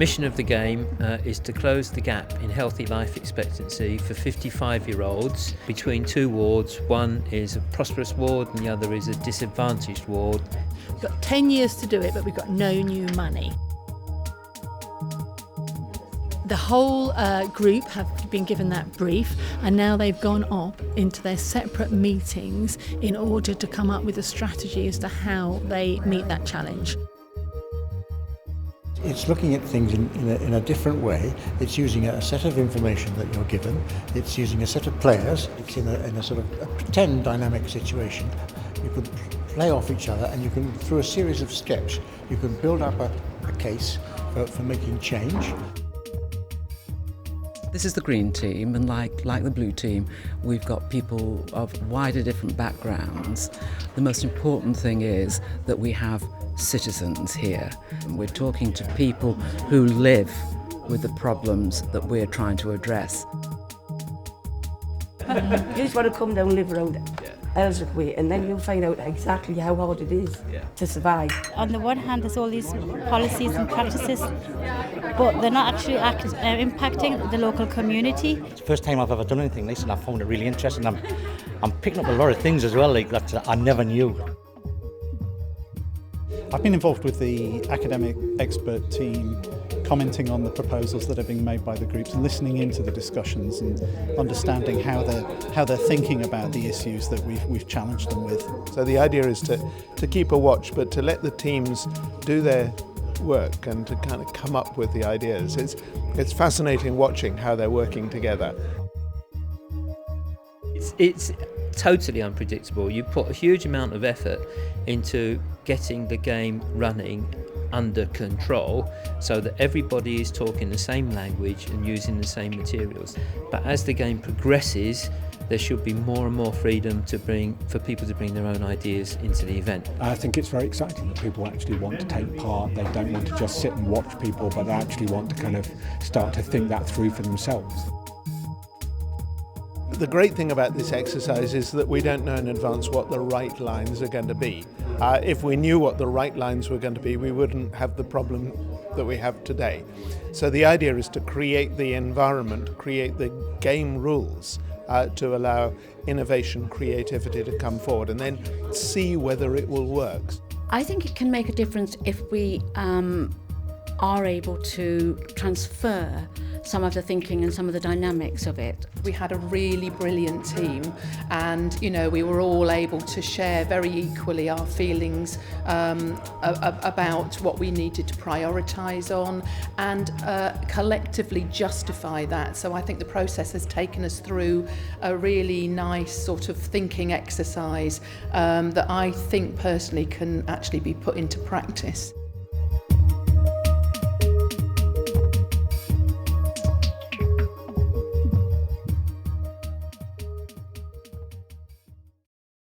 mission of the game is to close the gap in healthy life expectancy for 55-year-olds between two wards. One is a prosperous ward and the other is a disadvantaged ward. We've got 10 years to do it, but we've got no new money. The whole group have been given that brief, and now they've gone off into their separate meetings in order to come up with a strategy as to how they meet that challenge. It's looking at things in a different way. It's using a set of information that you're given. It's using a set of players. It's in a sort of a pretend dynamic situation. You can play off each other, and you can, through a series of steps, you can build up a case for making change. This is the green team, and like the blue team, we've got people of wider different backgrounds. The most important thing is that we have citizens here. We're talking to people who live with the problems that we're trying to address. You just want to come down and live around Ellsworth Way, and then you'll find out exactly how hard it is to survive. On the one hand, there's all these policies and practices, but they're not actually impacting the local community. It's the first time I've ever done anything like this, and I found it really interesting. I'm picking up a lot of things as well, like that I never knew. I've been involved with the academic expert team, commenting on the proposals that are being made by the groups and listening into the discussions and understanding how they're thinking about the issues that we've challenged them with. So the idea is to keep a watch, but to let the teams do their work and to kind of come up with the ideas. It's fascinating watching how they're working together. It's totally unpredictable. You put a huge amount of effort into getting the game running under control so that everybody is talking the same language and using the same materials. But as the game progresses, there should be more and more freedom for people to bring their own ideas into the event. I think it's very exciting that people actually want to take part. They don't want to just sit and watch people, but they actually want to kind of start to think that through for themselves. The great thing about this exercise is that we don't know in advance what the right lines are going to be. If we knew what the right lines were going to be, we wouldn't have the problem that we have today. So the idea is to create the environment, create the game rules to allow innovation, creativity to come forward, and then see whether it will work. I think it can make a difference if we are able to transfer some of the thinking and some of the dynamics of it. We had a really brilliant team, and we were all able to share very equally our feelings about what we needed to prioritise on and collectively justify that. So I think the process has taken us through a really nice sort of thinking exercise that I think personally can actually be put into practice.